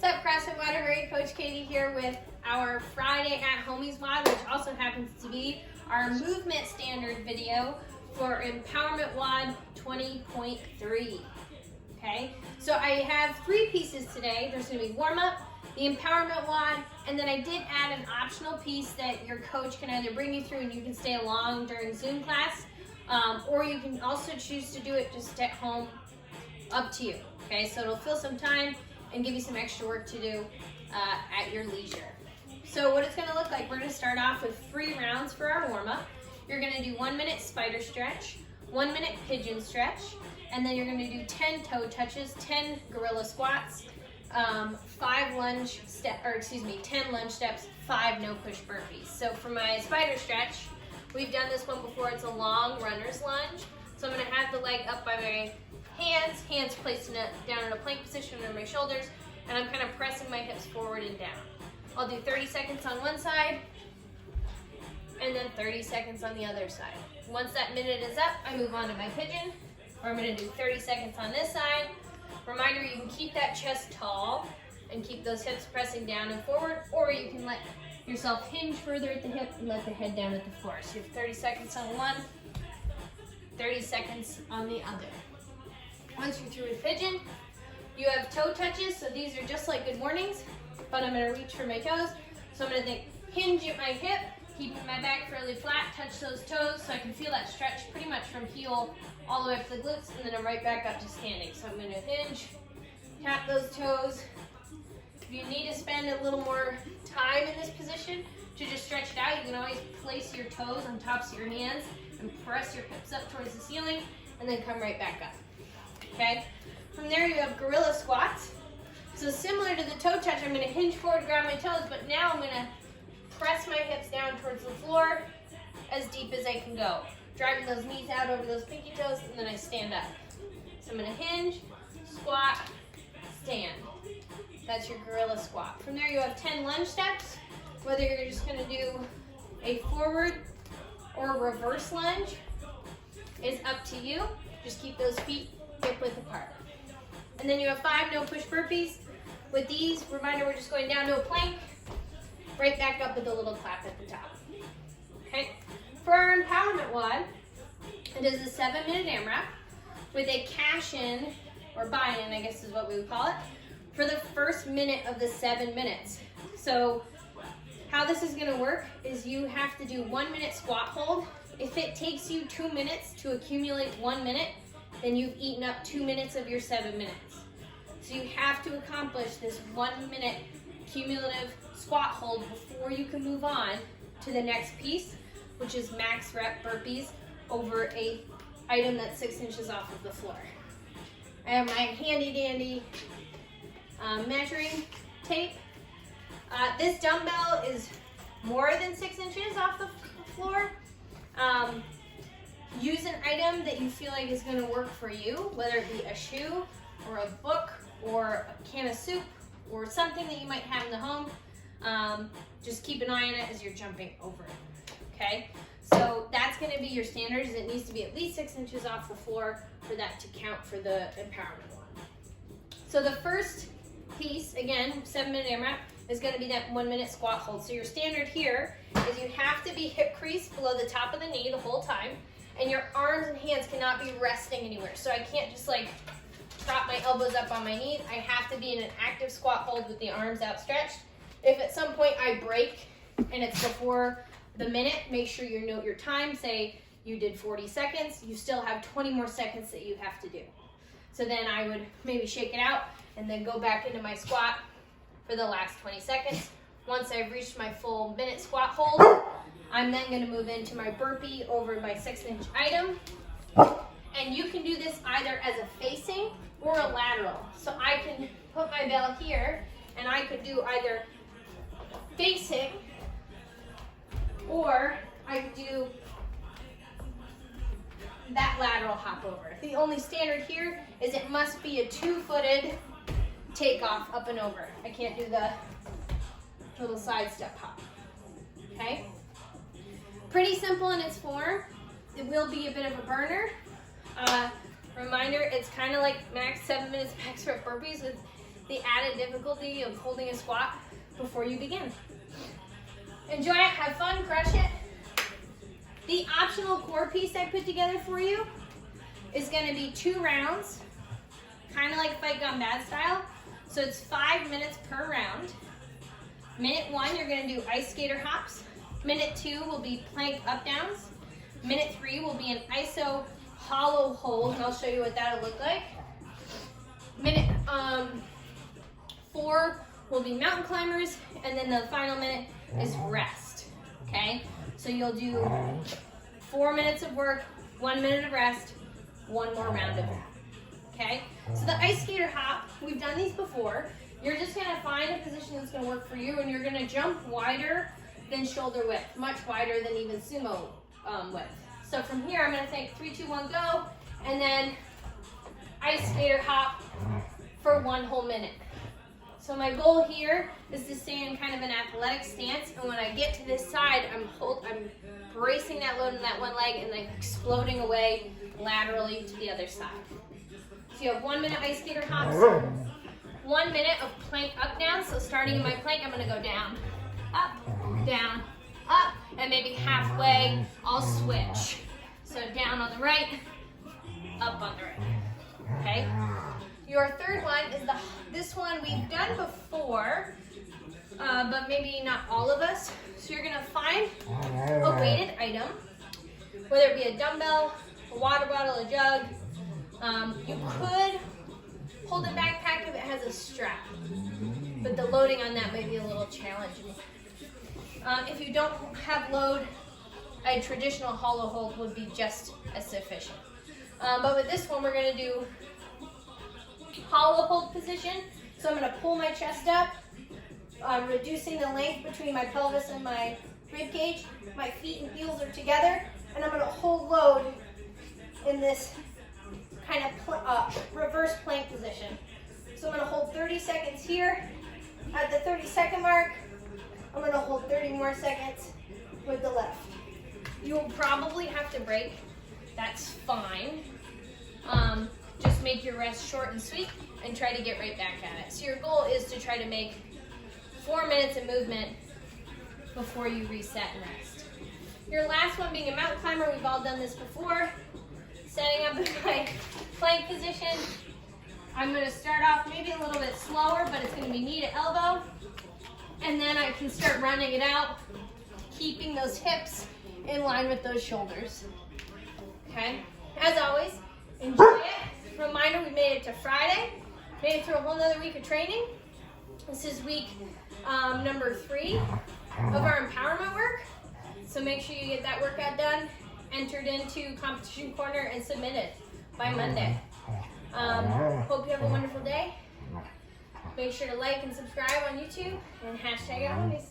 up, CrossFit Waterbury? Coach Katie here with our Friday at HOMies WOD, which also happens to be our movement standard video for Empowerment WOD 20.3. Okay, so I have 3 pieces today. There's going to be warm up, the Empowerment WOD, and then I did add an optional piece that your coach can either bring you through and you can stay along during Zoom class, or you can also choose to do it just at home, up to you. Okay, so it'll fill some time and give you some extra work to do at your leisure. So what it's going to look like, we're going to start off with 3 rounds for our warm-up. You're going to do 1 minute spider stretch, 1 minute pigeon stretch, and then you're going to do 10 toe touches, 10 gorilla squats, 10 lunge steps, 5 no push burpees. So for my spider stretch, we've done this one before. It's a long runner's lunge. So I'm going to have the leg up by my hands placed down in a plank position under my shoulders, and I'm kind of pressing my hips forward and down. I'll do 30 seconds on one side, and then 30 seconds on the other side. Once that minute is up, I move on to my pigeon, where I'm going to do 30 seconds on this side. Reminder, you can keep that chest tall and keep those hips pressing down and forward, or you can let yourself hinge further at the hip and let the head down at the floor. So you have 30 seconds on one, 30 seconds on the other. Once you're through with pigeon, you have toe touches. So these are just like good mornings, but I'm going to reach for my toes. So I'm going to hinge at my hip, keeping my back fairly flat, touch those toes so I can feel that stretch pretty much from heel all the way up to the glutes, and then I'm right back up to standing. So I'm going to hinge, tap those toes. If you need to spend a little more time in this position to just stretch it out, you can always place your toes on tops of your hands and press your hips up towards the ceiling, and then come right back up. Okay? From there you have gorilla squats. So similar to the toe touch, I'm going to hinge forward, grab my toes, but now I'm going to press my hips down towards the floor as deep as I can go. Driving those knees out over those pinky toes, and then I stand up. So I'm going to hinge, squat, stand. That's your gorilla squat. From there you have 10 lunge steps. Whether you're just going to do a forward or reverse lunge is up to you. Just keep those feet hip width apart. And then you have 5 no push burpees. With these, reminder, we're just going down to a plank, right back up with a little clap at the top. Okay. For our Empowerment WOD, it is a 7-minute AMRAP with a cash in, or buy-in, I guess is what we would call it, for the first minute of the 7 minutes. So how this is going to work is you have to do 1 minute squat hold. If it takes you 2 minutes to accumulate 1 minute, then you've eaten up 2 minutes of your 7 minutes. So you have to accomplish this 1 minute cumulative squat hold before you can move on to the next piece, which is max rep burpees over a item that's 6 inches off of the floor. I have my handy dandy measuring tape. This dumbbell is more than 6 inches off the floor. Use an item that you feel like is going to work for you, whether it be a shoe or a book or a can of soup or something that you might have in the home. Just keep an eye on it as you're jumping over it. Okay, so that's going to be your standard. Is it needs to be at least 6 inches off the floor for that to count for the Empowerment WOD. So the first piece, again, 7-minute AMRAP, is going to be that 1 minute squat hold. So your standard here is you have to be hip creased below the top of the knee the whole time, and your arms and hands cannot be resting anywhere. So I can't just like prop my elbows up on my knees. I have to be in an active squat hold with the arms outstretched. If at some point I break and it's before the minute, make sure you note your time. Say you did 40 seconds, you still have 20 more seconds that you have to do. So then I would maybe shake it out and then go back into my squat for the last 20 seconds. Once I've reached my full minute squat hold, I'm then going to move into my burpee over my 6-inch item. And you can do this either as a facing or a lateral. So I can put my bell here and I could do either facing, or I could do that lateral hop over. The only standard here is it must be a 2-footed takeoff up and over. I can't do the little side step hop. Okay? Pretty simple in its form. It will be a bit of a burner. Reminder, it's kind of like max 7 minutes max rep burpees with the added difficulty of holding a squat before you begin. Enjoy it, have fun, crush it. The optional core piece I put together for you is going to be 2 rounds, kind of like Fight Gone Bad style. So it's 5 minutes per round. Minute 1, you're going to do ice skater hops. Minute 2 will be plank up downs. Minute 3 will be an iso hollow hold, and I'll show you what that'll look like. Minute 4 will be mountain climbers, and then the final minute is rest, okay? So you'll do 4 minutes of work, 1 minute of rest, 1 more round of that, okay? So the ice skater hop, we've done these before. You're just gonna find a position that's gonna work for you, and you're gonna jump wider than shoulder width, much wider than even sumo width. So from here, I'm gonna think 3, 2, 1, go, and then ice skater hop for 1 whole minute. So my goal here is to stay in kind of an athletic stance, and when I get to this side, I'm bracing that load in that one leg and then exploding away laterally to the other side. So you have 1 minute ice skater hops, 1 minute of plank up down. So starting in my plank, I'm gonna go down, up, and maybe halfway, I'll switch. So down on the right, up on the right, okay? Your third one is this one we've done before, but maybe not all of us. So you're gonna find a weighted item, whether it be a dumbbell, a water bottle, a jug. You could hold a backpack if it has a strap, but the loading on that may be a little challenging. If you don't have load, a traditional hollow hold would be just as sufficient. But with this one, we're gonna do hollow hold position. So I'm gonna pull my chest up, reducing the length between my pelvis and my rib cage. My feet and heels are together, and I'm gonna hold load in this kind of reverse plank position. So I'm gonna hold 30 seconds here. At the 30-second mark, I'm gonna hold 30 more seconds with the left. You'll probably have to break. That's fine. Just make your rest short and sweet and try to get right back at it. So your goal is to try to make 4 minutes of movement before you reset and rest. Your last one being a mountain climber, we've all done this before. Setting up in my plank position. I'm gonna start off maybe a little bit slower, but it's gonna be knee to elbow. And then I can start running it out, keeping those hips in line with those shoulders. Okay, as always, enjoy it. Reminder, we made it to Friday. Made it through a whole nother week of training. This is week number 3 of our empowerment work. So make sure you get that workout done, entered into competition corner, and submitted by Monday. Hope you have a wonderful day. Make sure to like and subscribe on YouTube and hashtag @HOMies.